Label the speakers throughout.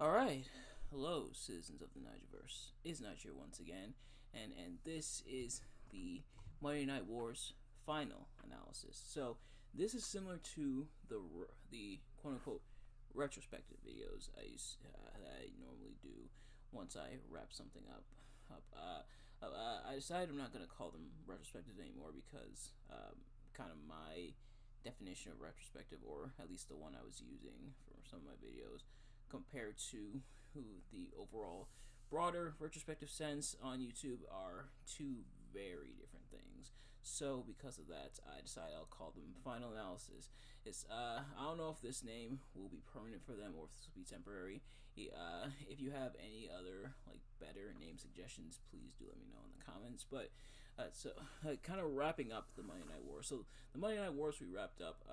Speaker 1: All right, hello, citizens of the Nigelverse. It's Nigel once again, and this is the Monday Night Wars final analysis. So this is similar to the quote unquote retrospective videos that I normally do once I wrap something up. I decided I'm not gonna call them retrospectives anymore because kind of my definition of retrospective, or at least the one I was using for some of my videos, compared to the overall broader retrospective sense on YouTube, are two very different things. So because of that, I decided I'll call them final analysis. It's I don't know if this name will be permanent for them or if this will be temporary. If you have any other like better name suggestions, please do let me know in the comments. But kind of wrapping up the Monday Night Wars. So the Monday Night Wars we wrapped up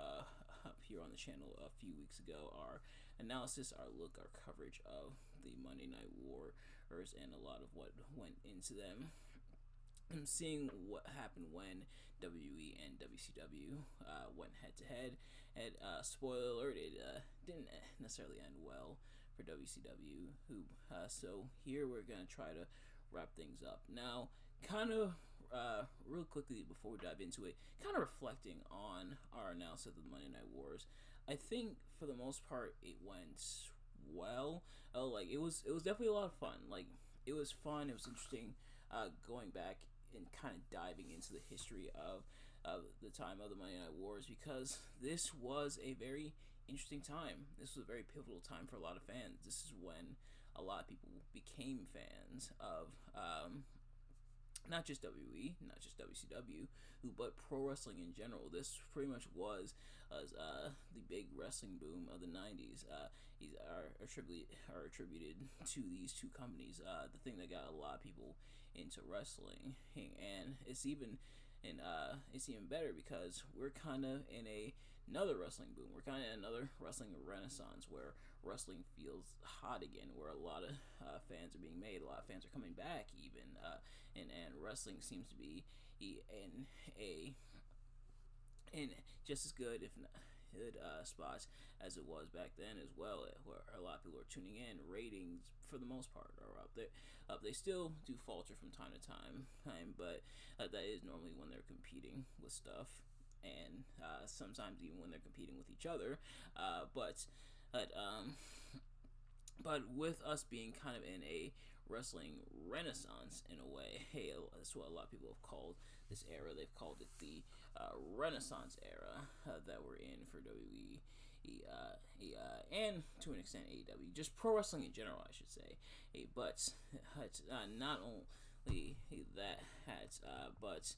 Speaker 1: here on the channel a few weeks ago. Our analysis, our look, our coverage of the Monday Night Wars, and a lot of what went into them. I'm seeing what happened when WWE and WCW went head to head. And spoiler alert, it didn't necessarily end well for WCW. So here we're gonna try to wrap things up now. Kind of real quickly before we dive into it, kind of reflecting on our analysis of the Monday Night Wars. I think for the most part it went well. Like it was definitely a lot of fun. Like it was fun. It was interesting going back and kind of diving into the history of the time of the Monday Night Wars, because this was a very interesting time. This was a very pivotal time for a lot of fans. This is when a lot of people became fans of not just WWE, not just WCW, but pro wrestling in general. This pretty much was the big wrestling boom of the '90s. These are attributed to these two companies. The thing that got a lot of people into wrestling, and it's even better because we're kind of in another wrestling boom. We're kind of in another wrestling renaissance where wrestling feels hot again, where a lot of fans are being made, a lot of fans are coming back, even, and wrestling seems to be in a in just as good, if not good, spots as it was back then as well, where a lot of people are tuning in. Ratings, for the most part, are up there. They still do falter from time to time, but that is normally when they're competing with stuff, and sometimes even when they're competing with each other. But but with us being kind of in a wrestling renaissance in a way, hey, that's what a lot of people have called this era. They've called it the Renaissance era that we're in for WWE, and to an extent AEW, just pro wrestling in general, I should say. But not only that, but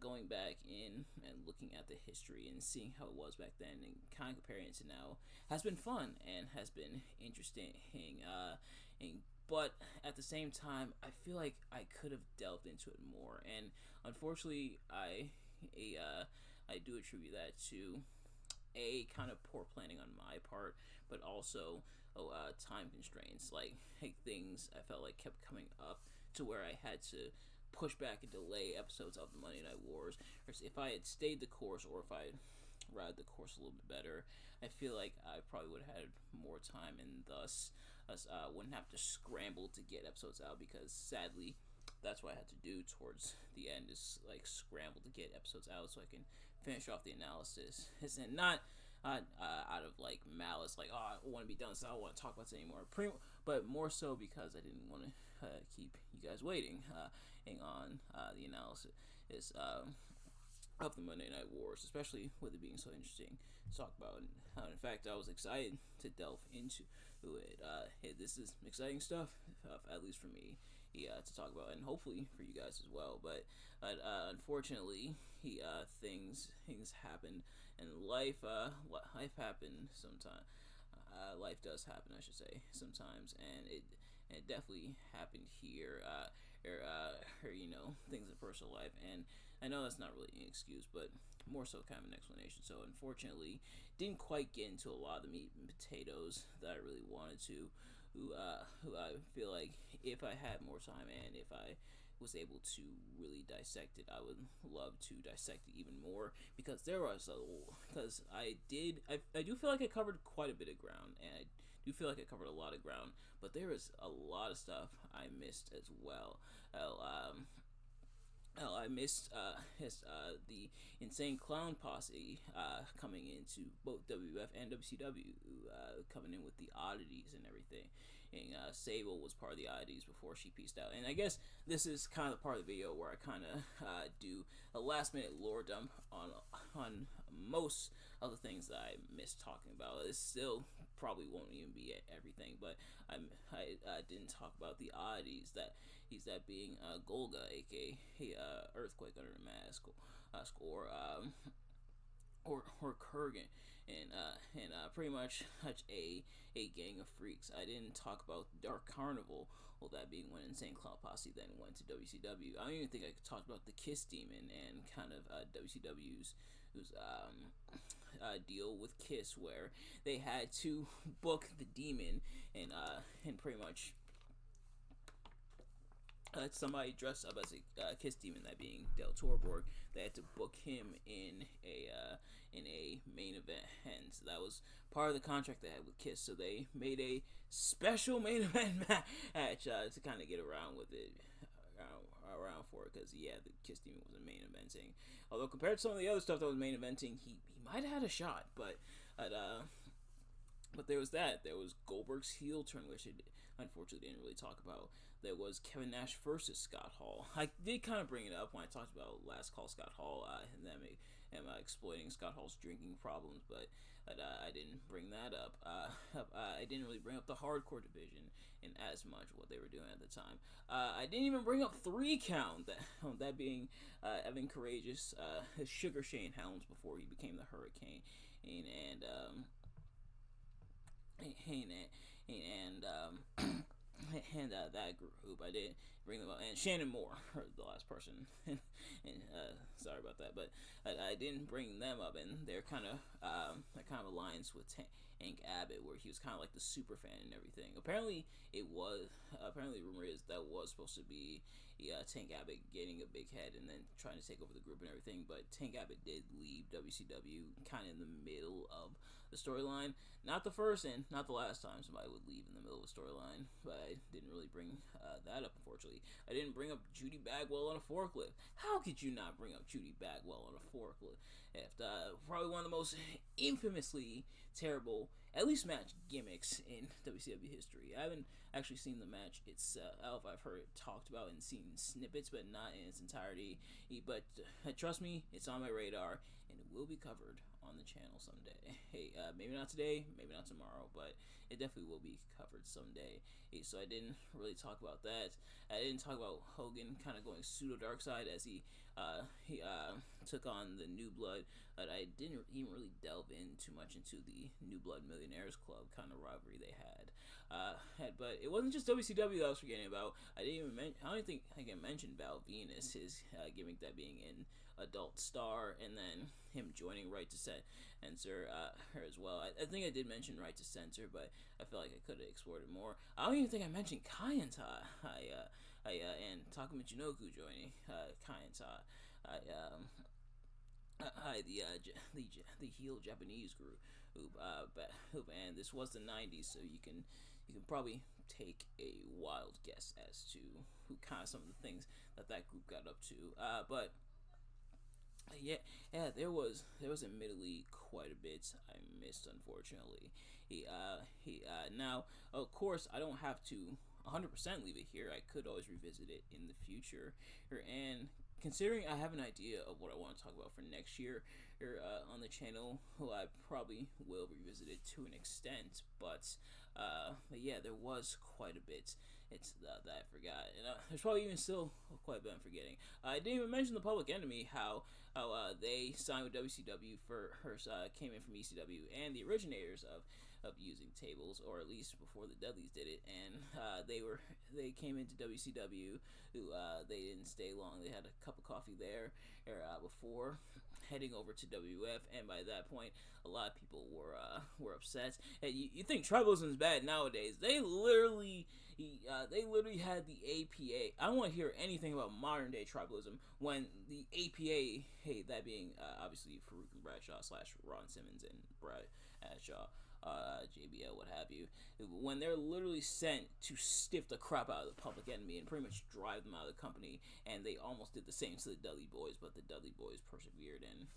Speaker 1: going back in and looking at the history and seeing how it was back then and kind of comparing it to now has been fun and has been interesting. But at the same time, I feel like I could have delved into it more, and unfortunately, I do attribute that to a kind of poor planning on my part, but also time constraints. Like things I felt like kept coming up to where I had to push back and delay episodes of the Monday Night Wars. If I had stayed the course, or if I had ride the course a little bit better, I feel like I probably would have had more time, and thus wouldn't have to scramble to get episodes out, because sadly that's what I had to do towards the end, is like scramble to get episodes out so I can finish off the analysis. And not out of like malice, like, oh, I want to be done, so I don't want to talk about it anymore. But more so because I didn't want to keep you guys waiting on the analysis of the Monday Night Wars, especially with it being so interesting to talk about. And in fact, I was excited to delve into it. Hey, this is exciting stuff, at least for me, to talk about, and hopefully for you guys as well. But unfortunately, things happen, and life happened sometimes. Life does happen, I should say, sometimes, and it definitely happened here, or things in personal life. And I know that's not really an excuse, but more so kind of an explanation. So unfortunately, didn't quite get into a lot of the meat and potatoes that I really wanted to. Who I feel like if I had more time, and if I was able to really dissect it, I would love to dissect it even more, because there was because I do feel like I covered quite a bit of ground, and I do feel like I covered a lot of ground, but there is a lot of stuff I missed as well. Hell, I missed the Insane Clown Posse coming into both WWF and WCW, coming in with the oddities and everything. And Sable was part of the oddities before she pieced out. And I guess this is kind of the part of the video where I kind of do a last minute lore dump on most of the things that I missed talking about. It still probably won't even be everything, but I didn't talk about the oddities that being Golga, aka Earthquake under the mask, or Kurgan, and pretty much a gang of freaks. I didn't talk about Dark Carnival, well, that being when Insane Clown Posse then went to WCW. I don't even think I could talk about the Kiss Demon and kind of WCW's deal with Kiss, where they had to book the Demon and pretty much somebody dressed up as a Kiss Demon, that being Del Torborg. They had to book him in a main event, and so that was part of the contract they had with Kiss. So they made a special main event match to kind of get around with it. Around for it, because the Kiss Demon wasn't main eventing. Although compared to some of the other stuff that was main eventing, he might have had a shot, but there was that. There was Goldberg's heel turn, which it unfortunately didn't really talk about. There was Kevin Nash versus Scott Hall. I did kind of bring it up when I talked about Last Call Scott Hall and them exploiting Scott Hall's drinking problems, but I didn't bring that up. I didn't really bring up the hardcore division in as much what they were doing at the time. I didn't even bring up 3 Count, that being Evan Courageous, Sugar Shane Helms before he became the Hurricane, and that group. I didn't bring them up, and Shannon Moore, the last person, and sorry about that, but I didn't bring them up, and they're kind of that kind of alliance with Hank Abbott, where he was kind of like the super fan and everything. Apparently rumor is that was supposed to be Tank Abbott getting a big head and then trying to take over the group and everything, but Tank Abbott did leave WCW kind of in the middle of the storyline. Not the first and not the last time somebody would leave in the middle of a storyline, but I didn't really bring that up, unfortunately. I didn't bring up Judy Bagwell on a forklift. How could you not bring up Judy Bagwell on a forklift? Probably one of the most infamously terrible, at least match gimmicks in WCW history. I haven't actually seen the match itself. I've heard it talked about and seen snippets, but not in its entirety. But trust me, it's on my radar, and it will be covered on the channel someday. Hey, maybe not today, maybe not tomorrow, but it definitely will be covered someday. Hey, so I didn't really talk about that. I didn't talk about Hogan kind of going pseudo dark side as he took on the New Blood. But I didn't even really delve in too much into the New Blood Millionaires Club kind of rivalry they had. But it wasn't just WCW that I was forgetting about. I don't think I can mention Val Venus, his gimmick that being in Adult Star, and then him joining Right to Censor her as well. I think I did mention Right to Censor, but I feel like I could have explored it more. I don't even think I mentioned Kai and and Taka Michinoku joining Kai and the heel Japanese group, and this was the 90s, so you can probably take a wild guess as to who kind of some of the things that group got up to. But there was admittedly quite a bit I missed, unfortunately. Now, of course, I don't have to 100% leave it here. I could always revisit it in the future, and considering I have an idea of what I want to talk about for next year on the channel, well, I probably will revisit it to an extent, but yeah, there was quite a bit that I forgot, and there's probably even still quite a bit I'm forgetting. I didn't even mention the Public Enemy, how they signed with WCW came in from ECW, and the originators of using tables, or at least before the Dudleys did it, and they came into WCW. They didn't stay long. They had a cup of coffee there before heading over to WF, and by that point, a lot of people were upset. And you think tribalism is bad nowadays? They literally had the APA. I don't want to hear anything about modern day tribalism when the APA, hey, that being obviously Farouk and Bradshaw / Ron Simmons and Bradshaw, JBL, what have you, when they're literally sent to stiff the crap out of the Public Enemy and pretty much drive them out of the company, and they almost did the same to the Dudley Boys, but the Dudley Boys persevered and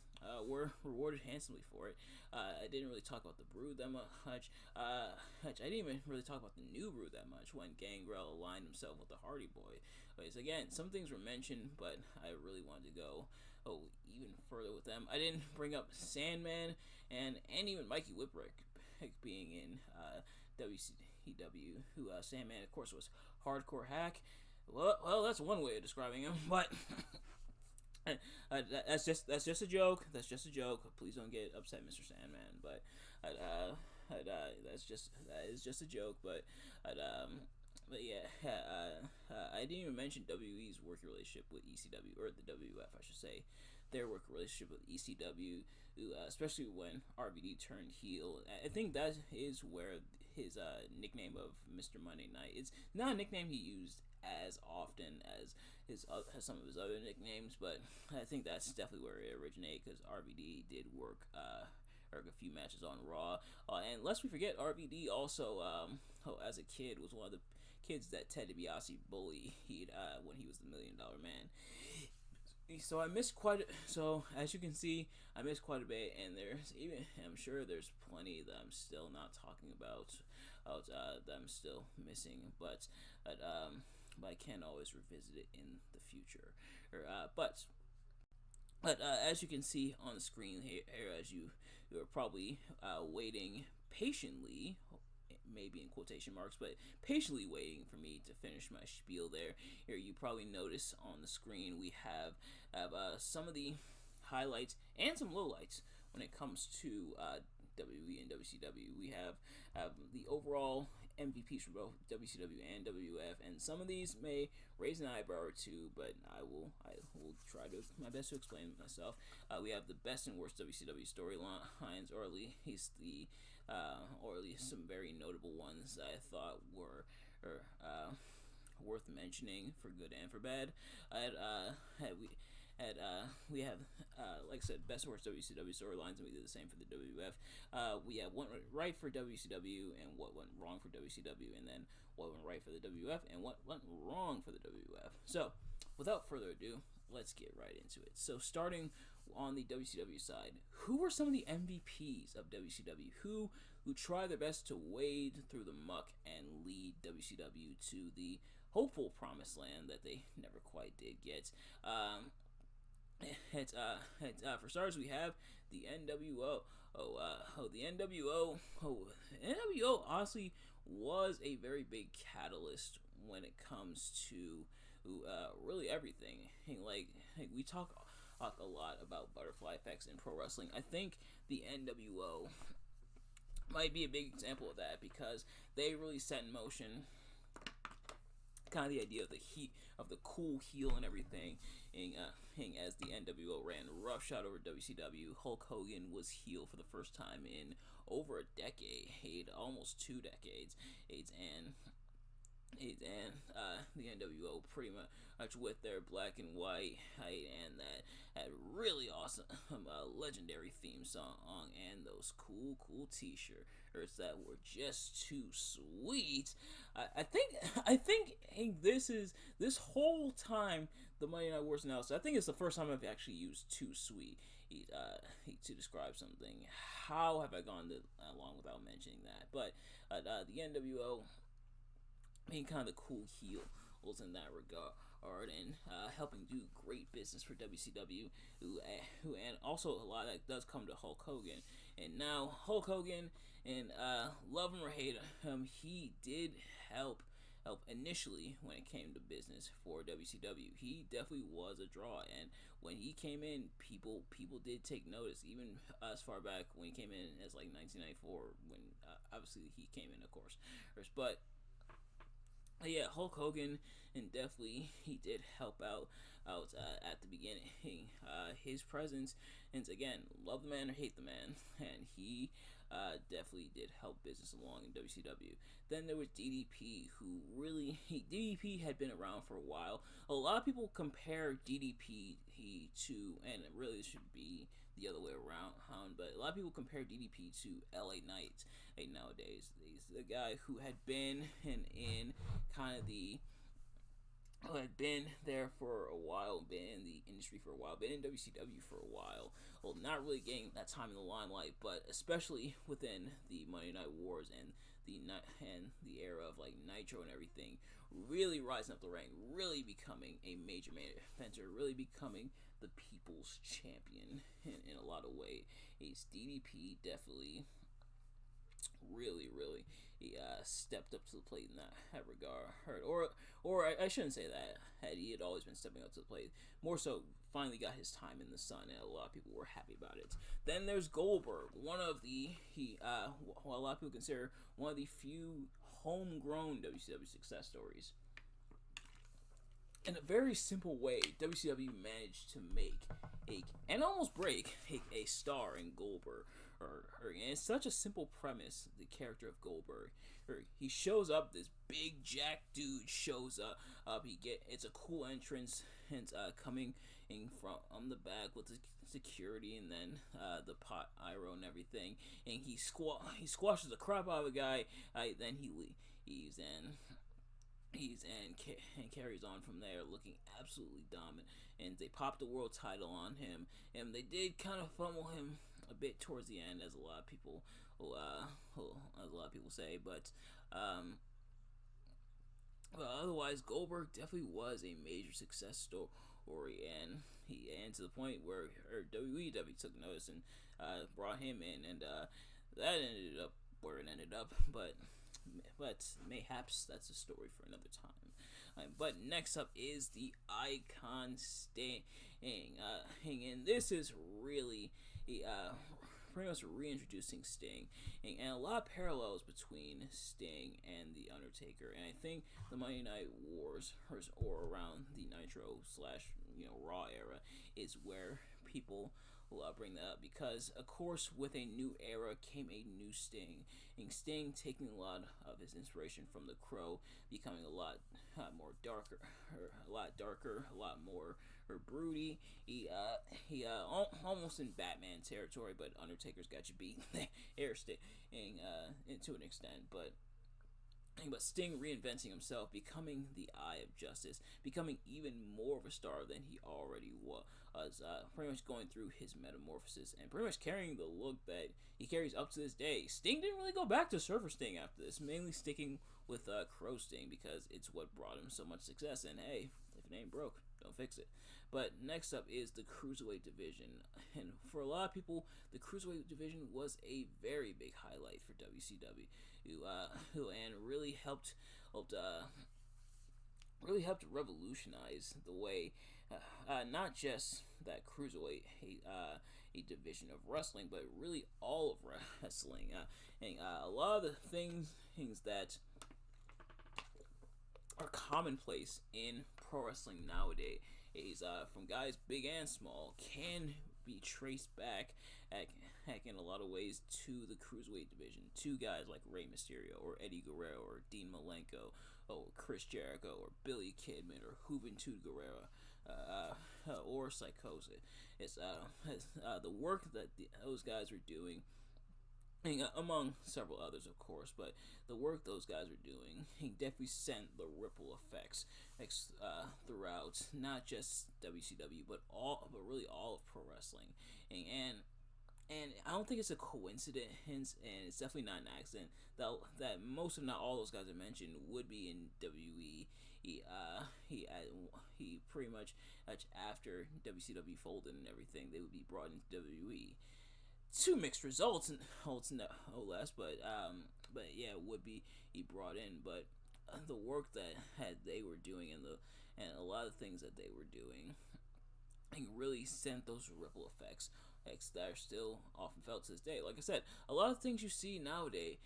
Speaker 1: were rewarded handsomely for it. I didn't really talk about the Brood that much. I didn't even really talk about the New Brood that much when Gangrel aligned himself with the Hardy Boy. But again, some things were mentioned, but I really wanted to go even further with them. I didn't bring up Sandman and even Mikey Whipwreck being in WCW, who Sandman, of course, was hardcore hack. Well, that's one way of describing him, but that's just a joke. That's just a joke. Please don't get upset, Mr. Sandman. But that is just a joke. But yeah, I didn't even mention WWE's working relationship with ECW, or the WWF, I should say, their working relationship with ECW, especially when RVD turned heel. I think that is where his nickname of Mr. Monday Night, it's not a nickname he used as often as some of his other nicknames, but I think that's definitely where it originated, because RVD did work a few matches on Raw, and lest we forget, RVD also as a kid was one of the kids that Ted DiBiase bullied when he was the $1 Million Man. So as you can see, I missed quite a bit, and I'm sure there's plenty that I'm still not talking about, that I'm still missing, but I can always revisit it in the future. But as you can see on the screen here, as you are probably waiting patiently, maybe in quotation marks, but patiently waiting for me to finish my spiel there. Here, you probably notice on the screen we have some of the highlights and some lowlights when it comes to WWE and WCW. We have the overall MVPs for both WCW and WWF, and some of these may raise an eyebrow or two, but I will try my best to explain myself. We have the best and worst WCW storylines, or at least some very notable ones I thought were worth mentioning for good and for bad. We have, like I said, best and worst WCW storylines, and we did the same for the WWF. We have what went right for WCW and what went wrong for WCW, and then what went right for the WWF and what went wrong for the WWF. So, without further ado, let's get right into it. So, starting on the WCW side, who were some of the MVPs of WCW who tried their best to wade through the muck and lead WCW to the hopeful promised land that they never quite did get? For starters, we have the NWO. The NWO honestly was a very big catalyst when it comes to really everything. Like we talk a lot about butterfly effects in pro wrestling. I think the NWO might be a big example of that, because they really set in motion kind of the idea of the cool heel and everything. As the NWO ran roughshod over WCW, Hulk Hogan was heel for the first time in over a decade, almost 2 decades, and the NWO pretty much with their black and white and that had really awesome legendary theme song and those cool t-shirts that were just too sweet. I think this whole time the Monday Night Wars analysis, I think it's the first time I've actually used too sweet to describe something. How have I gone long without mentioning that? But the NWO being kind of the cool heels in that regard, and helping do great business for WCW, who and also a lot of that does come to Hulk Hogan. And now Hulk Hogan, and love him or hate him, he did help initially when it came to business for WCW. He definitely was a draw, and when he came in, people did take notice, even as far back when he came in as like 1994, when obviously he came in, of course, but yeah, Hulk Hogan, and definitely he did help out at the beginning. His presence, and again, love the man or hate the man, and he definitely did help business along in WCW. Then there was DDP, who really DDP had been around for a while. A lot of people compare DDP to, and it really should be the other way around, but a lot of people compare DDP to LA Knight nowadays. He's the guy who had been in kind of the who had been there for a while, been in the industry for a while, been in WCW for a while. Well, not really getting that time in the limelight, but especially within the Monday Night Wars and the era of like Nitro and everything, really rising up the rank, really becoming a major main eventer, really becoming the people's champion in a lot of ways. DDP definitely really he stepped up to the plate in that regard, or I shouldn't say that. He had always been stepping up to the plate. More so, finally got his time in the sun, and a lot of people were happy about it. Then there's Goldberg, one of the a lot of people consider one of the few homegrown WCW success stories. In a very simple way, WCW managed to make and almost break a star in Goldberg. And it's such a simple premise, the character of Goldberg. He shows up, this big jack dude shows up. It's a cool entrance, and coming in from the back with the security, and then the pot iro and everything, and he squashes the crap out of a guy. Then he leaves and carries on from there, looking absolutely dominant. And they popped the world title on him, and they did kind of fumble him a bit towards the end, as a lot of people say. But otherwise, Goldberg definitely was a major success story, and to the point where WWE took notice and brought him in, and that ended up where it ended up. But mayhaps that's a story for another time. But next up is the Icon Sting, and this is really pretty much reintroducing Sting, and a lot of parallels between Sting and the Undertaker. And I think the Monday Night Wars, or around the Nitro / Raw era, is where people will bring that up, because of course with a new era came a new Sting, and Sting taking a lot of his inspiration from the Crow, becoming a lot more darker, a lot more broody. He almost in Batman territory, but Undertaker's got you beat air stick, and to an extent, but Sting reinventing himself, becoming the Eye of Justice, becoming even more of a star than he already was, pretty much going through his metamorphosis, and pretty much carrying the look that he carries up to this day. Sting didn't really go back to Surfer Sting after this, mainly sticking with Crow Sting, because it's what brought him so much success, and hey, if it ain't broke, don't fix it. But next up is the Cruiserweight division, and for a lot of people, the Cruiserweight division was a very big highlight for WCW, and really helped revolutionize the way, not just that Cruiserweight a division of wrestling, but really all of wrestling, and a lot of the things that are commonplace in pro wrestling nowadays, from guys big and small, can be traced back in a lot of ways to the Cruiserweight division, to guys like Rey Mysterio, or Eddie Guerrero, or Dean Malenko, or Chris Jericho, or Billy Kidman, or Juventud Guerrera, or Psychosis. It's the work that those guys are doing, among several others, of course, but the work those guys are doing, he definitely sent the ripple effects throughout not just WCW, but really all of pro wrestling, and I don't think it's a coincidence, and it's definitely not an accident that most, if not all, those guys I mentioned would be in WWE. He pretty much after WCW folded and everything, they would be brought into WWE. Two mixed results, no less, but yeah, would be he brought in, but the work that they were doing, and a lot of things that they were doing, and really sent those ripple effects that are still often felt to this day. Like I said, a lot of things you see nowadays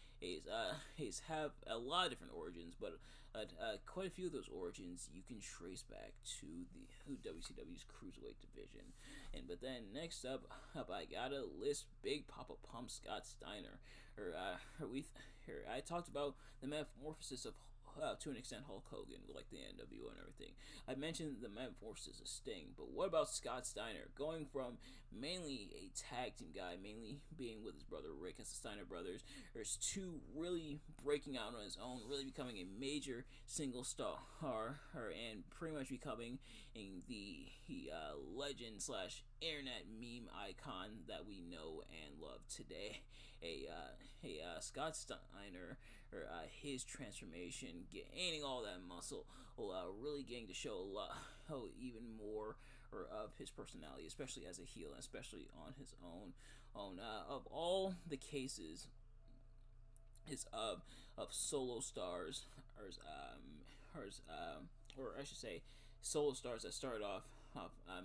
Speaker 1: have a lot of different origins, but quite a few of those origins you can trace back to the WCW's cruiserweight division. And but then next up I gotta list Big Papa Pump Scott Steiner. I talked about the metamorphosis of to an extent Hulk Hogan with like the NWO and everything. I mentioned the metamorphosis of Sting, but what about Scott Steiner going from mainly a tag team guy, mainly being with his brother Rick as the Steiner brothers, to really breaking out on his own, really becoming a major single star, and pretty much becoming the legend slash internet meme icon that we know and love today. Scott Steiner, his transformation, gaining all that muscle, really getting to show a lot, even more of his personality, especially as a heel, and especially on his own. Of all the cases, is of solo stars, or I should say, solo stars that started off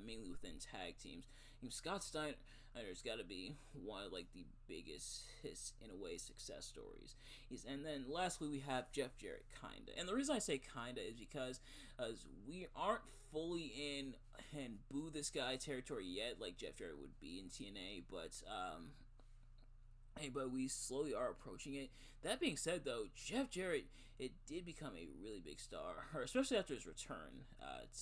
Speaker 1: mainly within tag teams. Scott Steiner's got to be one of like the biggest, in a way, success stories. And then lastly we have Jeff Jarrett, kinda. And the reason I say kinda is because we aren't fully in and boo this guy territory yet, like Jeff Jarrett would be in TNA, but we slowly are approaching it. That being said, though, Jeff Jarrett, it did become a really big star, especially after his return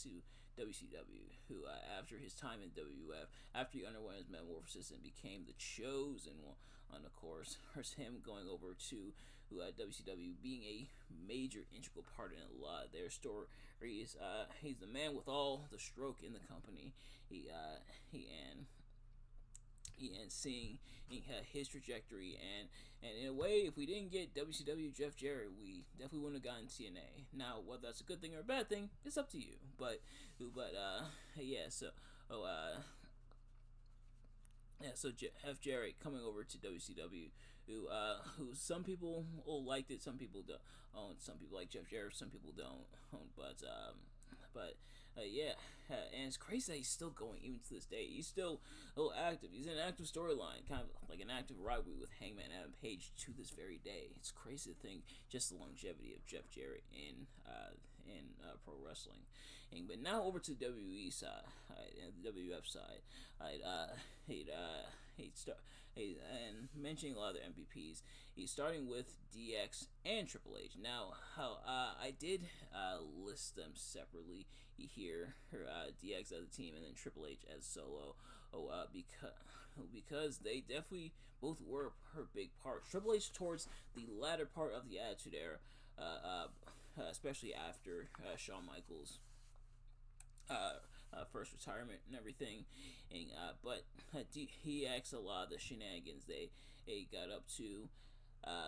Speaker 1: to WCW, who after his time in WWF, after he underwent his metamorphosis and became the Chosen one, of course, there's him going over to WCW, being a major integral part in a lot of their stories. He's the man with all the stroke in the company. And seeing his trajectory, and in a way, if we didn't get WCW Jeff Jarrett, we definitely wouldn't have gotten TNA. Now, whether that's a good thing or a bad thing, it's up to you. So Jeff Jarrett coming over to WCW, who some people liked it, some people don't. Some people like Jeff Jarrett, some people don't. And it's crazy that he's still going even to this day. He's still active. He's in an active storyline, kind of like an active rivalry with Hangman Adam Page to this very day. It's crazy to think just the longevity of Jeff Jarrett in pro wrestling. But now over to the WWE side, the WWF side. And mentioning a lot of their MVPs, he's starting with DX and Triple H. Now, I did list them separately here, DX as a team and then Triple H as solo. Because they definitely both were her big part. Triple H towards the latter part of the Attitude Era, especially after Shawn Michaels' first retirement and everything, but DX, a lot of the shenanigans they got up to,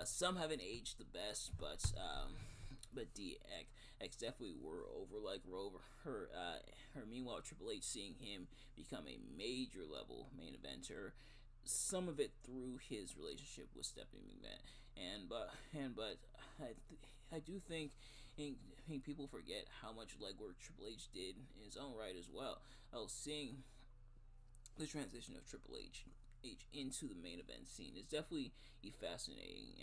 Speaker 1: some haven't aged the best, but DX definitely were over like her. Meanwhile, Triple H, seeing him become a major level main eventer, some of it through his relationship with Stephanie McMahon, but I do think people forget how much legwork Triple H did in his own right as well. Seeing the transition of Triple H into the main event scene is definitely fascinating,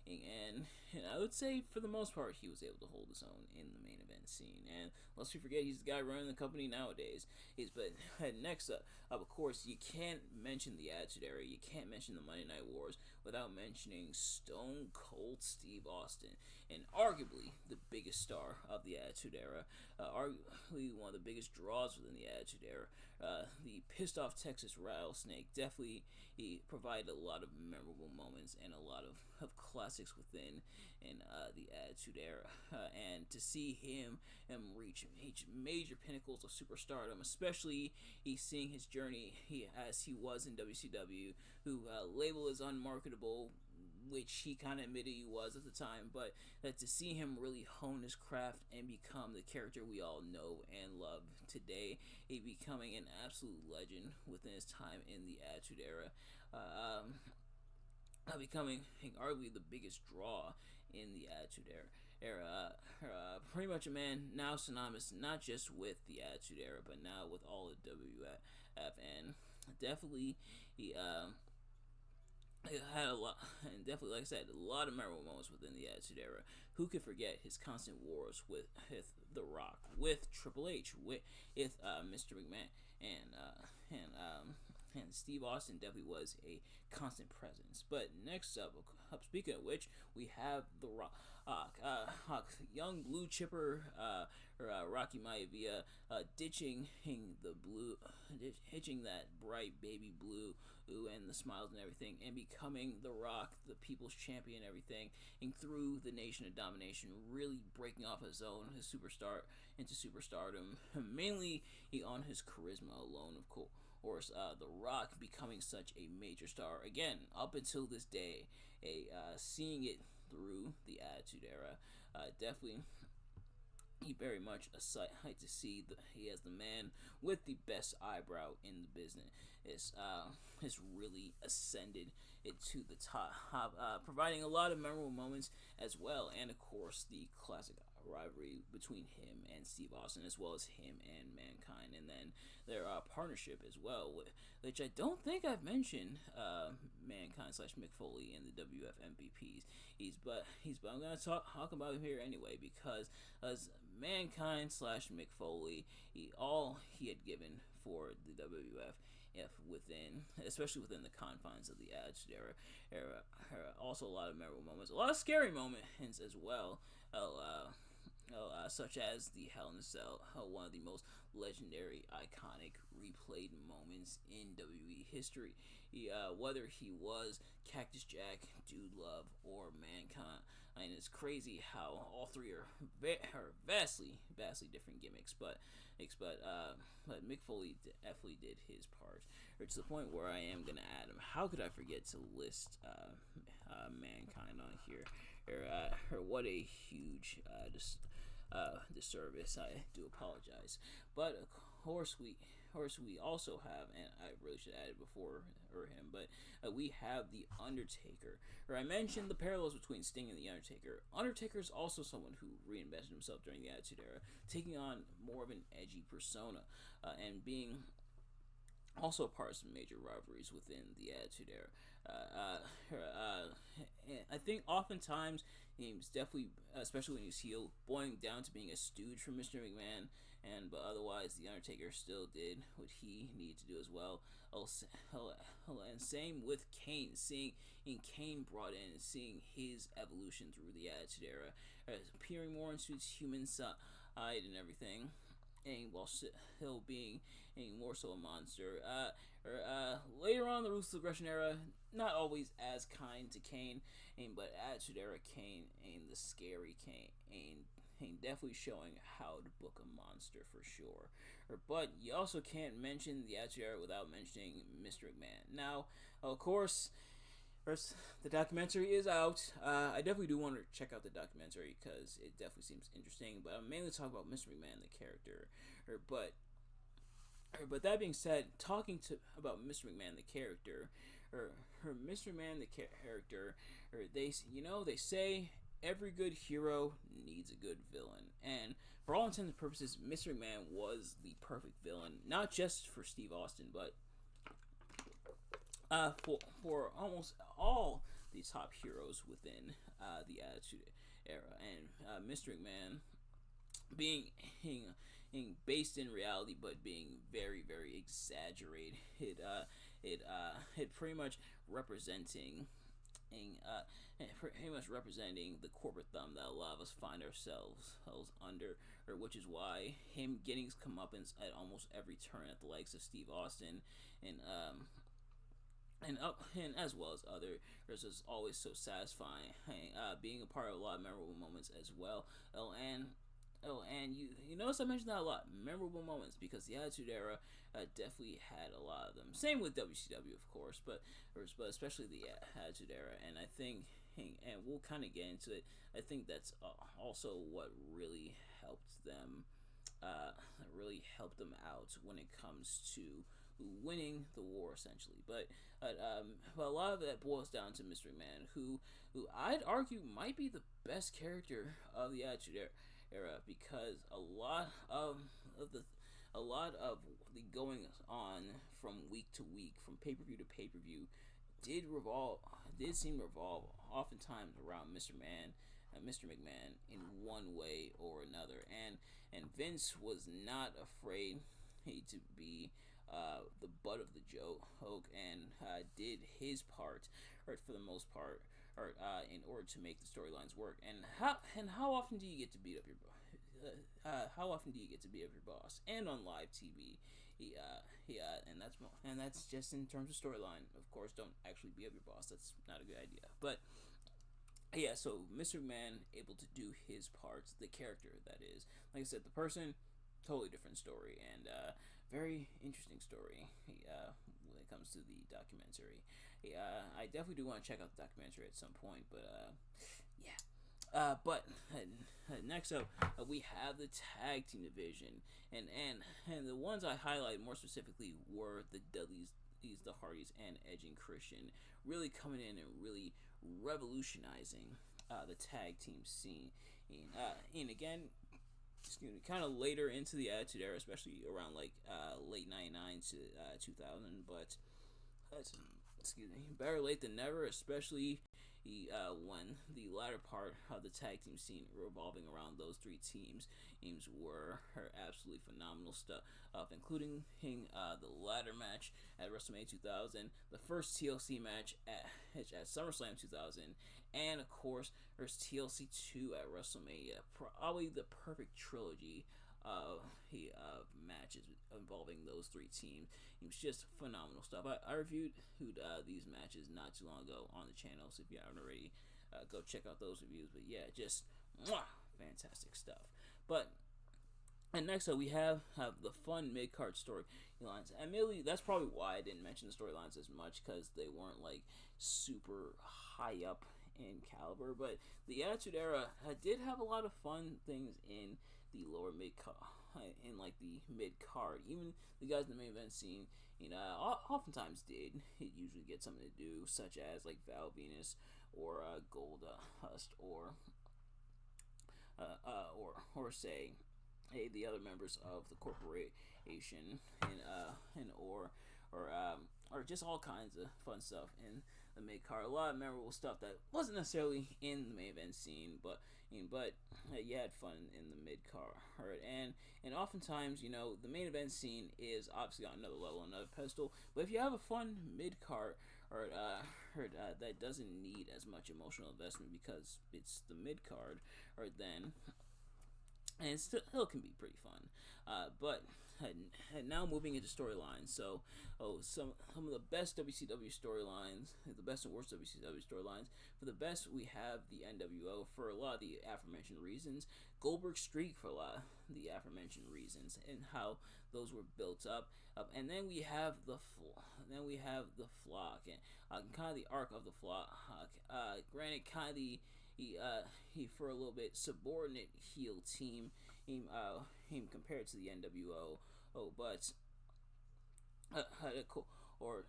Speaker 1: and I would say for the most part he was able to hold his own in the main event scene. And lest we forget, he's the guy running the company nowadays. But next up, of course, you can't mention the Attitude Era, you can't mention the Monday Night Wars without mentioning Stone Cold Steve Austin, and arguably the biggest star of the Attitude Era, arguably one of the biggest draws within the Attitude Era. The pissed off Texas Rattlesnake definitely provided a lot of memorable moments and a lot of classics within the Attitude Era. And to see him reach major pinnacles of superstardom, especially seeing his journey as he was in WCW, who labeled as unmarketable, which he kind of admitted he was at the time, but to see him really hone his craft and become the character we all know and love today, becoming an absolute legend within his time in the Attitude Era, becoming arguably the biggest draw in the Attitude Era. Pretty much a man now synonymous not just with the Attitude Era, but now with all of WWF. Definitely, he it had a lot, and definitely, like I said, a lot of memorable moments within the Attitude Era. Who could forget his constant wars with The Rock, with Triple H, with Mr. McMahon, and and Steve Austin definitely was a constant presence. But next up, speaking of which, we have The Rock, young blue chipper, Rocky Maivia, ditching the blue, ditching that bright baby blue, and the smiles and everything, and becoming The Rock, the people's champion, and everything, and through the Nation of Domination, really breaking off his own, his superstar into superstardom, mainly on his charisma alone, of course. Or The Rock becoming such a major star again up until this day, seeing it through the Attitude Era, definitely he very much a sight to see. He has the man with the best eyebrow in the business. Has really ascended it to the top, providing a lot of memorable moments as well, and of course the classic rivalry between him and Steve Austin, as well as him and Mankind, and then their partnership as well, which I don't think I've mentioned. Mankind slash Mick Foley in the WF MVPs. But I'm gonna talk about him here anyway, because as Mankind slash Mick Foley, all he had given for the WWF, if within, especially within the confines of the Attitude Era, also a lot of memorable moments, a lot of scary moments as well. Such as the Hell in a Cell, one of the most legendary, iconic, replayed moments in WWE history. Whether he was Cactus Jack, Dude Love, or Mankind, and it's crazy how all three are vastly different gimmicks. But Mick Foley definitely did his part, or to the point where I am gonna add him. How could I forget to list Mankind on here? Or what a huge disservice. I do apologize. But of course we also have, and I really should add it before him, but we have the Undertaker. Or I mentioned the parallels between Sting and the Undertaker. Undertaker is also someone who reinvented himself during the Attitude Era, taking on more of an edgy persona, and being also part of some major rivalries within the Attitude Era. I think oftentimes he's definitely, especially when he's heel, boiling down to being a stooge for Mr. McMahon, but otherwise the Undertaker still did what he needed to do as well. And same with Kane, seeing Kane brought in and seeing his evolution through the Attitude Era, appearing more into his human side and everything, and while still being more so a monster. Later on, the Ruthless Aggression Era, not always as kind to Kane, but Attitude Era Kane and the scary Kane, and definitely showing how to book a monster for sure. But you also can't mention the Attitude Era without mentioning Mr. McMahon. Now, of course, first, the documentary is out. I definitely do want to check out the documentary because it definitely seems interesting. But I'm mainly talking about Mr. McMahon, the character. But that being said, talking about Mr. McMahon, the character, or Mr. McMahon, the character, or they say every good hero needs a good villain, and for all intents and purposes, Mr. McMahon was the perfect villain, not just for Steve Austin, but for almost all the top heroes within the Attitude Era, and Mr. McMahon being based in reality, but being very exaggerated. It pretty much representing the corporate thumb that a lot of us find ourselves under, or which is why him getting his comeuppance at almost every turn at the likes of Steve Austin and as well as other, it's just always so satisfying. Being a part of a lot of memorable moments as well. And you notice I mentioned that a lot, memorable moments, because the Attitude Era definitely had a lot of them. Same with WCW, of course, but especially the Attitude Era. And I think, and we'll kind of get into it, I think that's also what really helped them out when it comes to winning the war, essentially. But a lot of that boils down to Mr. McMahon, who I'd argue might be the best character of the Attitude Era, because a lot of a lot of the going on from week to week, from pay-per-view to pay-per-view, did seem to revolve oftentimes around Mr. McMahon in one way or another, and Vince was not afraid to be the butt of the joke, and did his part, or for the most part, or in order to make the storylines work. And how often do you get to beat up your how often do you get to beat up your boss? And on live TV, and that's just in terms of storyline. Of course, don't actually beat up your boss. That's not a good idea. But yeah, so Mr. McMahon able to do his parts, the character that is. Like I said, the person, totally different story, and very interesting story. When it comes to the documentary, I definitely do want to check out the documentary at some point. But yeah. But next up, we have the tag team division, and the ones I highlighted more specifically were the Dudleys, the Hardys, and Edge and Christian, really coming in and really revolutionizing the tag team scene. And again, excuse me, kind of later into the Attitude Era, especially around like late '99 to 2000. But excuse me, better late than never, especially when the latter part of the tag team scene revolving around those three teams were absolutely phenomenal stuff, including the ladder match at WrestleMania 2000, the first TLC match at SummerSlam 2000, and of course there's TLC 2 at WrestleMania. Probably the perfect trilogy of matches involving those three teams. It was just phenomenal stuff. I reviewed these matches not too long ago on the channel, so if you haven't already, go check out those reviews. But yeah, just fantastic stuff. But and next up, we have the fun mid-card storylines. Admittedly, that's probably why I didn't mention the storylines as much, because they weren't like super high up in caliber. But the Attitude Era did have a lot of fun things in the lower in like the mid card. Even the guys in the main event scene, oftentimes did. It usually get something to do, such as like Val Venus or Gold Hust, or say the other members of the corporation, or just all kinds of fun stuff in the mid card. A lot of memorable stuff that wasn't necessarily in the main event scene, but you had fun in the mid card. And oftentimes, the main event scene is obviously on another level, another pedestal. But if you have a fun mid card, that doesn't need as much emotional investment because it's the mid card, and it still can be pretty fun. But now moving into storylines. So, some of the best WCW storylines, the best and worst WCW storylines. For the best, we have the NWO for a lot of the aforementioned reasons. Goldberg's streak for a lot of the aforementioned reasons, and how those were built up. And then we have the flock, and kind of the arc of the flock. Granted, kind of the he for a little bit subordinate heel team, him compared to the NWO. But or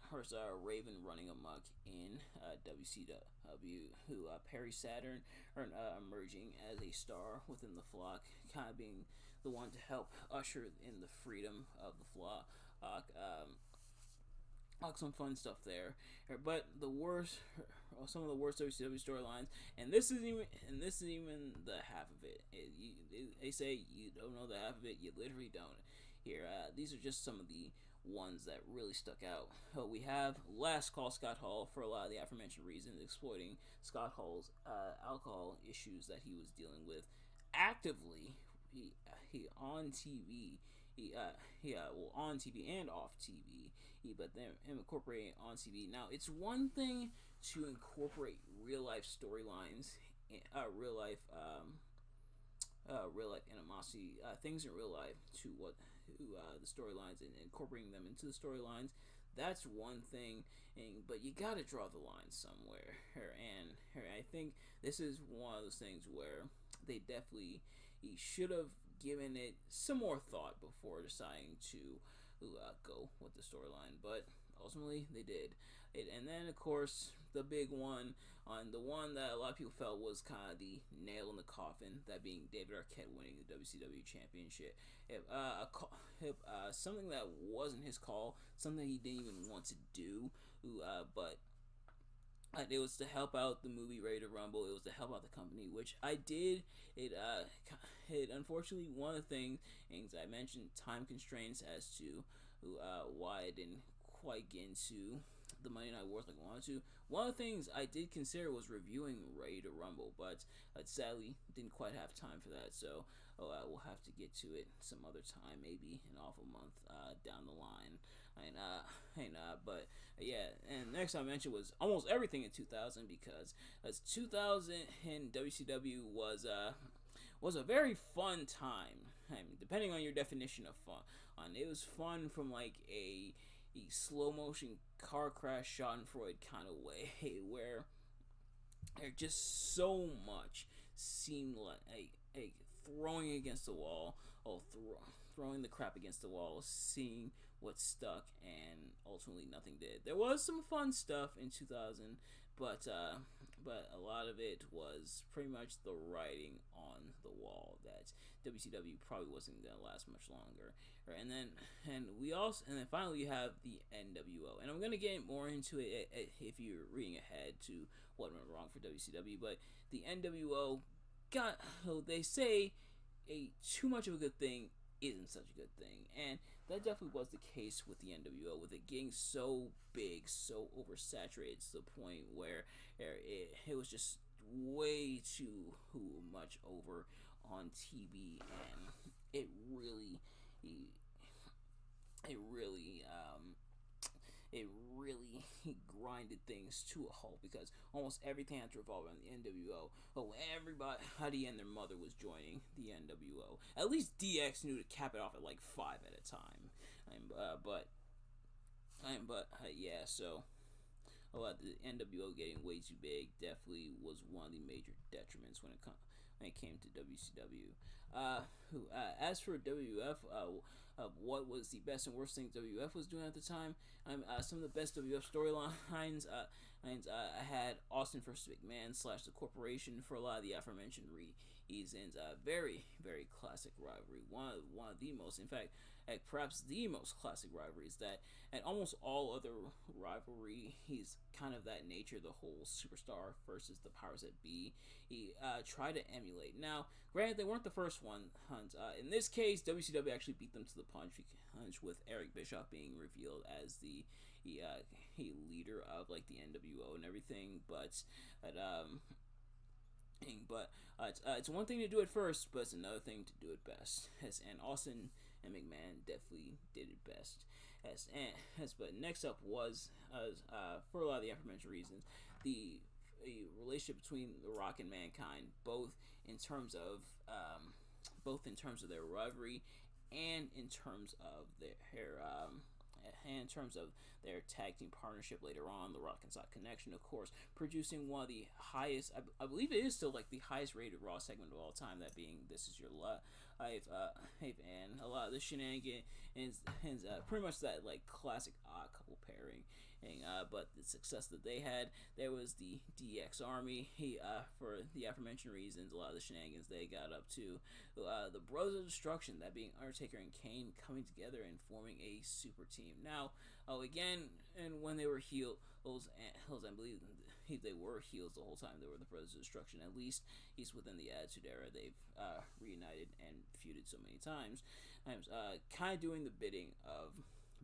Speaker 1: Raven running amok in WCW, who Perry Saturn emerging as a star within the flock, kind of being the one to help usher in the freedom of the flock. Some fun stuff there, but some of the worst WCW storylines, and this is even the half of it. They say you don't know the half of it, you literally don't. Here, these are just some of the ones that really stuck out. We have Last Call Scott Hall for a lot of the aforementioned reasons, exploiting Scott Hall's alcohol issues that he was dealing with actively. He on TV. On TV and off TV, but then incorporating on TV. Now, it's one thing to incorporate real life storylines, real life animosity, things in real life to the storylines, and incorporating them into the storylines. That's one thing, but you gotta draw the line somewhere. And I think this is one of those things where they definitely should have given it some more thought before deciding to go with the storyline, but ultimately they did. And then, of course, the big one on the one that a lot of people felt was kind of the nail in the coffin, that being David Arquette winning the WCW Championship. Something that wasn't his call, something he didn't even want to do, but it was to help out the movie Ready to Rumble. It was to help out the company, which I did. It unfortunately, one of the things I mentioned, time constraints as to why I didn't quite get into the Monday Night Wars like I wanted to. One of the things I did consider was reviewing Ready to Rumble, but sadly didn't quite have time for that. So we'll have to get to it some other time, maybe an awful month down the line. But yeah, and next I mentioned was almost everything in 2000, because 2000 in WCW was a very fun time. I mean, depending on your definition of fun, it was fun from like a slow motion car crash Schadenfreude kind of way, where just so much seemed like throwing against the wall, throwing the crap against the wall, seeing what stuck, and ultimately nothing did. There was some fun stuff in 2000, but a lot of it was pretty much the writing on the wall that WCW probably wasn't gonna last much longer. Right? And then finally you have the NWO, and I'm gonna get more into it if you're reading ahead to what went wrong for WCW. But the NWO got, they say, too much of a good thing isn't such a good thing, and that definitely was the case with the NWO, with it getting so big, so oversaturated to the point where it was just way too much over on TV, and it really grinded things to a halt, because almost everything had to revolve around the NWO. Everybody and their mother was joining the NWO. At least DX knew to cap it off at like 5 at a time. Yeah, so the NWO getting way too big definitely was one of the major detriments when it came to WCW. As for WF, what was the best and worst thing WF was doing at the time? Some of the best WF storylines. I had Austin versus McMahon / the Corporation for a lot of the aforementioned reasons. Very, very classic rivalry. One of the most, in fact, perhaps the most classic rivalries that, and almost all other rivalry, he's kind of that nature, the whole superstar versus the powers that be. He tried to emulate. Now, granted, they weren't the first one. In this case, WCW actually beat them to the punch, with Eric Bischoff being revealed as the leader of like the NWO and everything. But it's one thing to do it first, but it's another thing to do it best. And Austin and McMahon definitely did it best. But next up was, for a lot of the aforementioned reasons, the relationship between The Rock and Mankind, both in terms of their rivalry, and in terms of their tag team partnership later on, the Rock and Sock Connection, of course, producing one of the highest, I believe it is still like the highest rated Raw segment of all time, that being This Is Your Life, and a lot of the shenanigans, and pretty much that like classic odd couple pairing. But the success that they had, there was the DX Army. For the aforementioned reasons, a lot of the shenanigans they got up to, the Brothers of Destruction, that being Undertaker and Kane, coming together and forming a super team. Now, again, and when they were heels, I believe they were heels the whole time. They were the Brothers of Destruction. At least within the Attitude Era, they've reunited and feuded so many times. Kind of doing the bidding of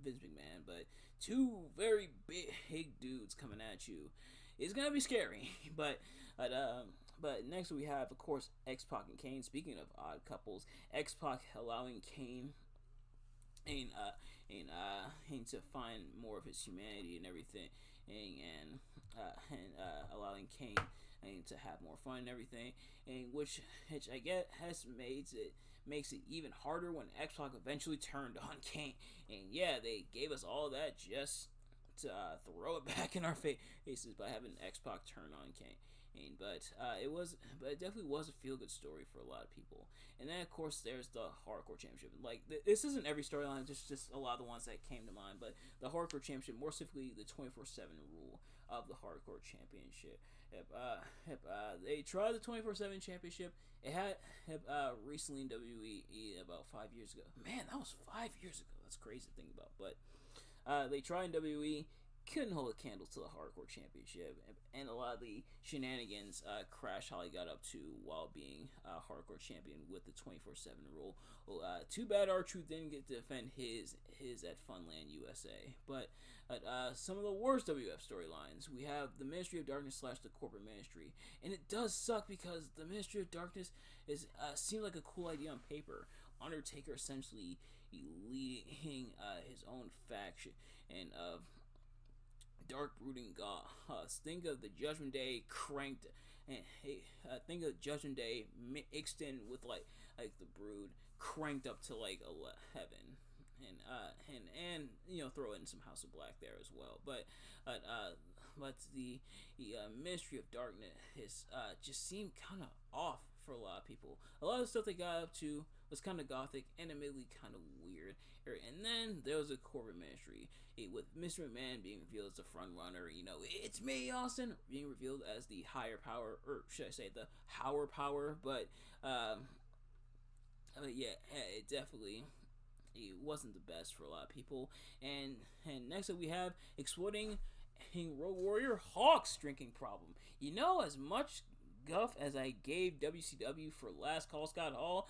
Speaker 1: Vince McMahon, but two very big dudes coming at you is gonna be scary. But next we have, of course, X-Pac and Kane. Speaking of odd couples, X-Pac allowing Kane to find more of his humanity and everything, and allowing Kane to have more fun and everything, and which I get makes it even harder when X-Pac eventually turned on Kane. And yeah, they gave us all that just to throw it back in our faces by having X-Pac turn on Kane. But it definitely was a feel-good story for a lot of people. And then, of course, there's the Hardcore Championship. Like, this isn't every storyline, just a lot of the ones that came to mind. But the Hardcore Championship, more specifically the 24/7 rule. of the Hardcore Championship. They tried the 24/7 Championship. It had recently in WWE about 5 years ago. Man, that was 5 years ago. That's crazy to think about. But they tried in WWE, couldn't hold a candle to the Hardcore Championship, and a lot of the shenanigans Crash Holly got up to while being Hardcore Champion with the 24/7 rule. Well, too bad R-Truth didn't get to defend his at Funland USA. But some of the worst WF storylines, we have the Ministry of Darkness / the Corporate Ministry, and it does suck because the Ministry of Darkness is seemed like a cool idea on paper. Undertaker essentially leading his own faction and dark brooding gods. Think of the Judgment Day cranked, and think of Judgment Day mixed in with like the Brood cranked up to like 11, and throw in some House of Black there as well. But the Ministry of Darkness just seemed kind of off for a lot of people. A lot of the stuff they got up to was kind of gothic and admittedly kind of weird. And then there was a Corporate Ministry with Mr. McMahon being revealed as the front runner. It's me, Austin, being revealed as the higher power, or should I say the Howard power? But yeah, it definitely wasn't the best for a lot of people. And next up we have exploding Road Warrior Hawk's drinking problem. As much guff as I gave WCW for Last Call Scott Hall,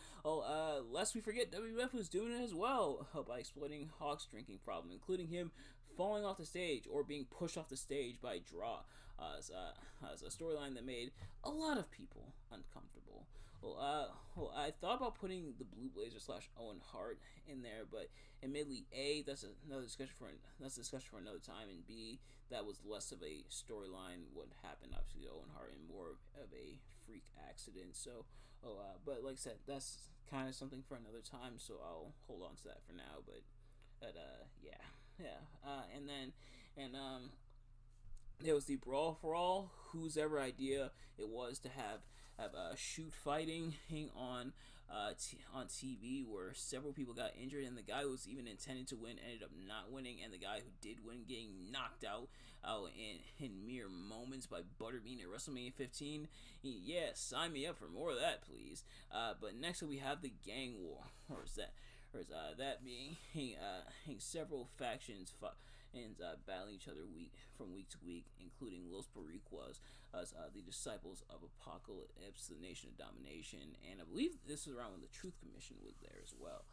Speaker 1: lest we forget WWF was doing it as well by exploiting Hawk's drinking problem, including him falling off the stage or being pushed off the stage by Draw, as a storyline that made a lot of people uncomfortable. Well, I thought about putting the Blue Blazer / Owen Hart in there, but admittedly, A, that's a discussion for another time, and B, that was less of a storyline what happened obviously to Owen Hart and more of a freak accident. So, but like I said, that's kind of something for another time. So I'll hold on to that for now. But yeah. There was the Brawl for All, whose ever idea it was to have shoot fighting on TV, where several people got injured, and the guy who was even intended to win ended up not winning, and the guy who did win getting knocked out in mere moments by Butterbean at WrestleMania 15. Yeah, sign me up for more of that, please. But next up we have the Gang War, that being several factions and battling each other from week to week, including Los Boricuas as the Disciples of Apocalypse, the Nation of Domination, and I believe this was around when the Truth Commission was there as well.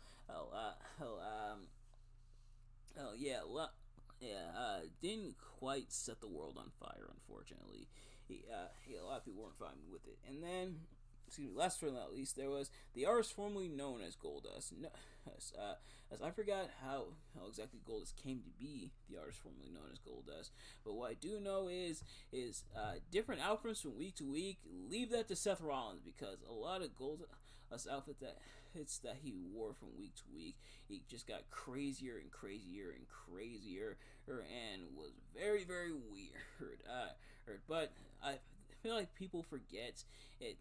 Speaker 1: Didn't quite set the world on fire, unfortunately. A lot of people weren't fine with it. And then, last but not least, there was the artist formerly known as Goldust. As I forgot how exactly Goldust came to be the artist formerly known as Goldust, but what I do know is different outfits from week to week. Leave that to Seth Rollins, because a lot of Goldust outfit that he wore from week to week, he just got crazier and crazier and crazier, and was very, very weird. But I feel like people forget it.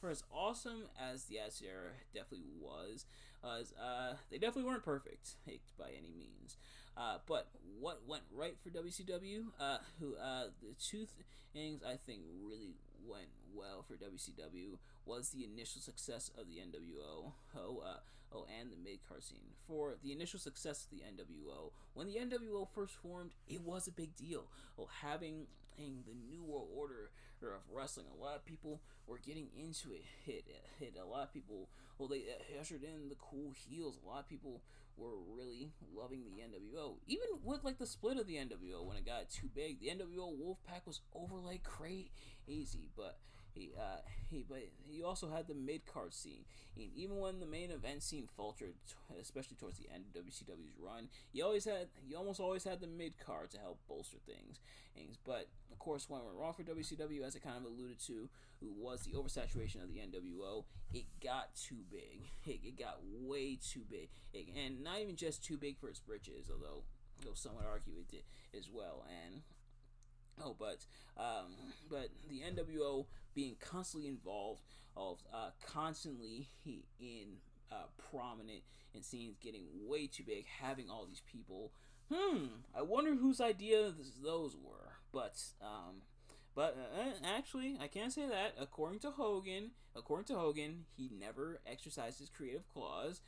Speaker 1: For as awesome as the Attitude Era definitely was, they definitely weren't perfect by any means. But what went right for WCW? The two things I think really went well for WCW was the initial success of the NWO, and the mid-card scene. For the initial success of the NWO, when the NWO first formed, it was a big deal. Having the New World Order of wrestling, a lot of people were getting into it. A lot of people, they ushered in the cool heels. A lot of people were really loving the NWO. Even with like the split of the NWO, when it got too big, the NWO Wolfpack was over like crazy. But he also had the mid-card scene. And even when the main event scene faltered, especially towards the end of WCW's run, he almost always had the mid-card to help bolster things. But of course, when it went wrong for WCW, as I kind of alluded to, was the oversaturation of the NWO. It got too big. It got way too big, and not even just too big for its britches, although some would argue it did as well. But the NWO being constantly involved, constantly in prominent in scenes, getting way too big, having all these people, I wonder whose idea those were. But actually, I can't say that. According to Hogan, he never exercised his creative clause.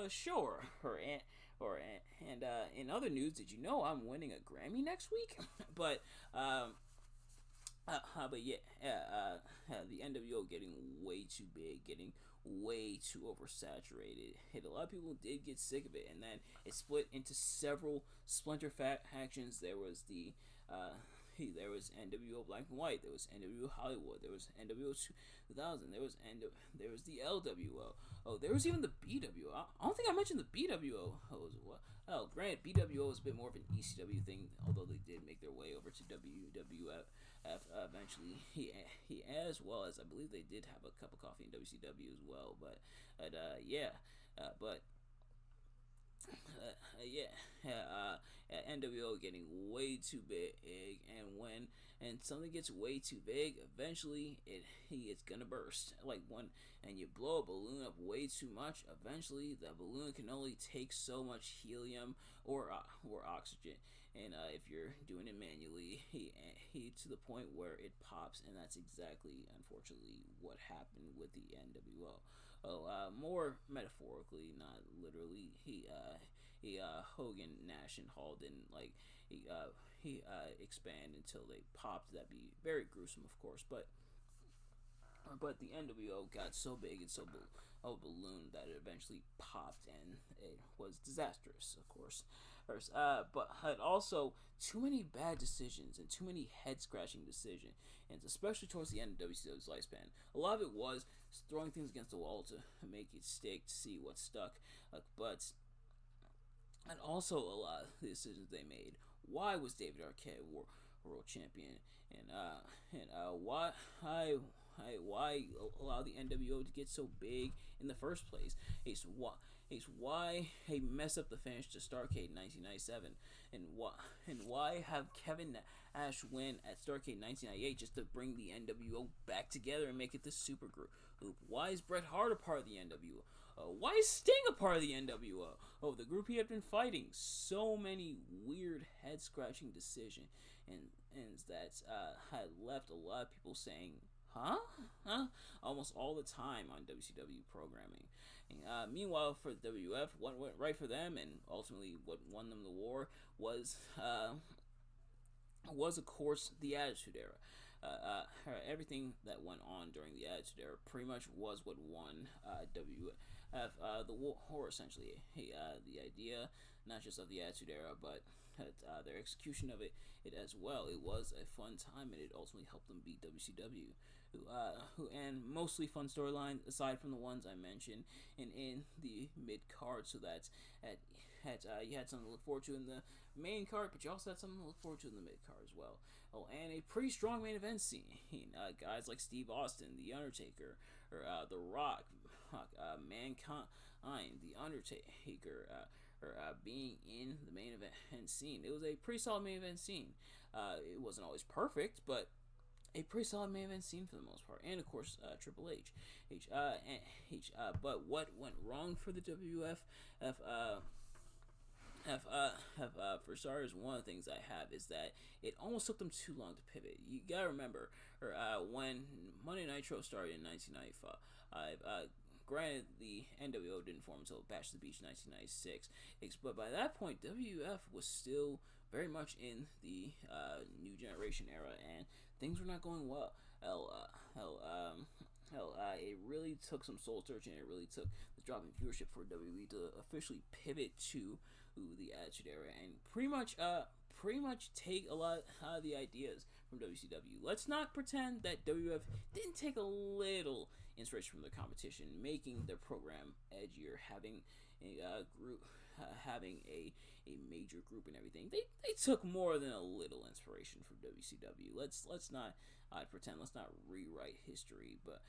Speaker 1: Sure. And in other news, did you know I'm winning a Grammy next week? but um, but yeah, the NWO getting way too big, getting way too oversaturated. Hit a lot of people did get sick of it, and then it split into several splinter factions. There was NWO Black and White. There was NWO Hollywood. There was NWO 2000. There was the LWO. Oh, there was even the BWO. I don't think I mentioned the BWO. Oh, granted, BWO was a bit more of an ECW thing, although they did make their way over to WWF eventually. He as well as I believe they did have a cup of coffee in WCW as well. But yeah, but NWO getting way too big, and something gets way too big, eventually it's gonna burst. Like and you blow a balloon up way too much, eventually the balloon can only take so much helium or oxygen. And if you're doing it manually, he to the point where it pops, and that's exactly, unfortunately, what happened with the NWO. More metaphorically, not literally. Hogan, Nash, and Hall didn't expand until they popped. That'd be very gruesome, of course. But the NWO got so big and so a balloon that it eventually popped, and it was disastrous, of course. But also too many bad decisions and too many head scratching decisions, and especially towards the end of WCW's lifespan. A lot of it was throwing things against the wall to make it stick, to see what stuck. And also a lot of the decisions they made. Why was David Arquette world champion? And why allow the NWO to get so big in the first place? It's why mess up the finish to Starrcade in 1997, and why have Kevin Nash win at Starrcade 1998 just to bring the NWO back together and make it this super group? Why is Bret Hart a part of the NWO? Why is Sting a part of the NWO? Oh, the group he had been fighting. So many weird head scratching decisions, and that had left a lot of people saying, huh? Almost all the time on WCW programming. Meanwhile, for the WF, what went right for them, and ultimately what won them the war was of course the Attitude Era. Everything that went on during the Attitude Era pretty much was what won WF the war, essentially. The idea, not just of the Attitude Era, but their execution of it as well. It was a fun time, and it ultimately helped them beat WCW. And mostly fun storylines aside from the ones I mentioned, and in the mid card, so that you had something to look forward to in the main card, but you also had something to look forward to in the mid card as well. Oh, and a pretty strong main event scene. Guys like Steve Austin, The Undertaker, or The Rock, Mankind, The Undertaker, being in the main event scene. It was a pretty solid main event scene. It wasn't always perfect, but a pretty solid main event scene for the most part, and of course Triple H. But what went wrong for the WF? For starters, one of the things I have is that it almost took them too long to pivot. You gotta remember, when Monday Nitro started in 1995, granted, the NWO didn't form until Bash at the Beach 1996, but by that point, WF was still very much in the new generation era, and things were not going well. It really took some soul searching. It really took the drop in viewership for WWE to officially pivot to the Attitude Era and pretty much take a lot of the ideas from WCW. Let's not pretend that WF didn't take a little inspiration from the competition, making their program edgier, having a group, having a major group and everything. They took more than a little inspiration from WCW. Let's not pretend. Let's not rewrite history. But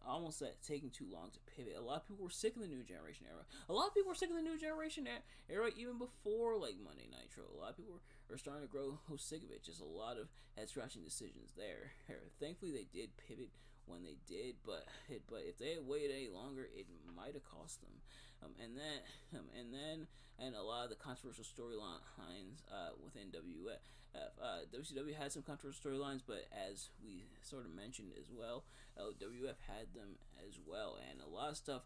Speaker 1: almost taking too long to pivot. A lot of people were sick of the New Generation era. A lot of people were sick of the New Generation era even before Monday Nitro. A lot of people were starting to grow sick of it. Just a lot of head scratching decisions there. Thankfully, they did pivot when they did, but if they had waited any longer, it might have cost them. And a lot of the controversial storylines within WWF. WCW had some controversial storylines, but as we sort of mentioned as well, WWF had them as well, and a lot of stuff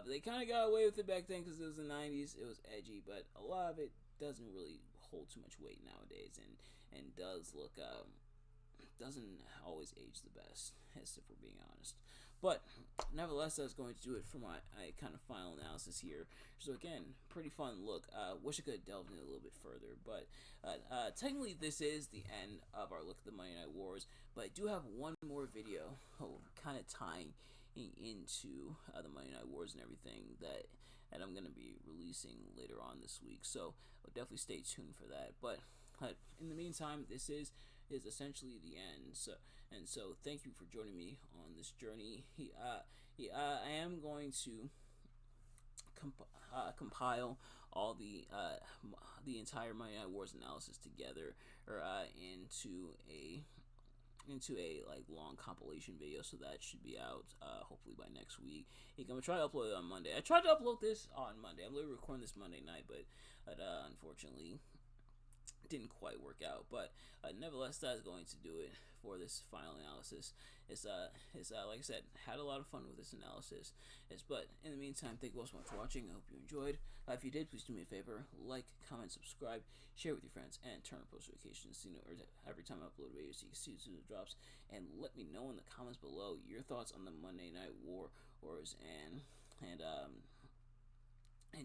Speaker 1: they kind of got away with it back then because it was the '90s. It was edgy, but a lot of it doesn't really hold too much weight nowadays, and does look doesn't always age the best, as if we're being honest. But nevertheless, that's going to do it for my kind of final analysis here. So again, pretty fun look. Wish I could have delved in a little bit further, but technically this is the end of our look at the Monday Night Wars. But I do have one more video, kind of tying into the Monday Night Wars and everything that I'm going to be releasing later on this week. So definitely stay tuned for that. But in the meantime, this is essentially the end. So thank you for joining me on this journey. I am going to compile all the entire Monday Night Wars analysis together, or into a like long compilation video, so that should be out hopefully by next week. I'm gonna try to upload it on Monday. I tried to upload this on Monday. I'm literally recording this Monday night, but unfortunately didn't quite work out. But nevertheless, that is going to do it for this final analysis. It's like I said, had a lot of fun with this analysis. But in the meantime, thank you all so much for watching. I hope you enjoyed. If you did, please do me a favor: like, comment, subscribe, share with your friends, and turn on post notifications so you know every time I upload a video, so you can see as soon as it drops. And let me know in the comments below your thoughts on the Monday Night Wars and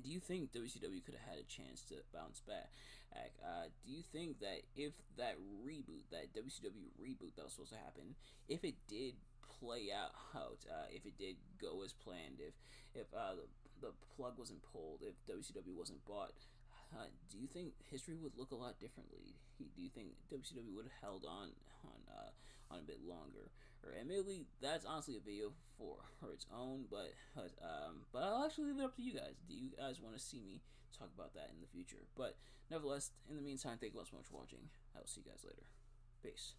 Speaker 1: do you think WCW could have had a chance to bounce back? Do you think that if that WCW reboot that was supposed to happen, if it did play out, if it did go as planned, if the plug wasn't pulled, if WCW wasn't bought, do you think history would look a lot differently? Do you think WCW would have held on a bit longer? Or admittedly, that's honestly a video for its own, but I'll actually leave it up to you guys. Do you guys want to see me talk about that in the future? But nevertheless, in the meantime, thank you all so much for watching. I will see you guys later. Peace.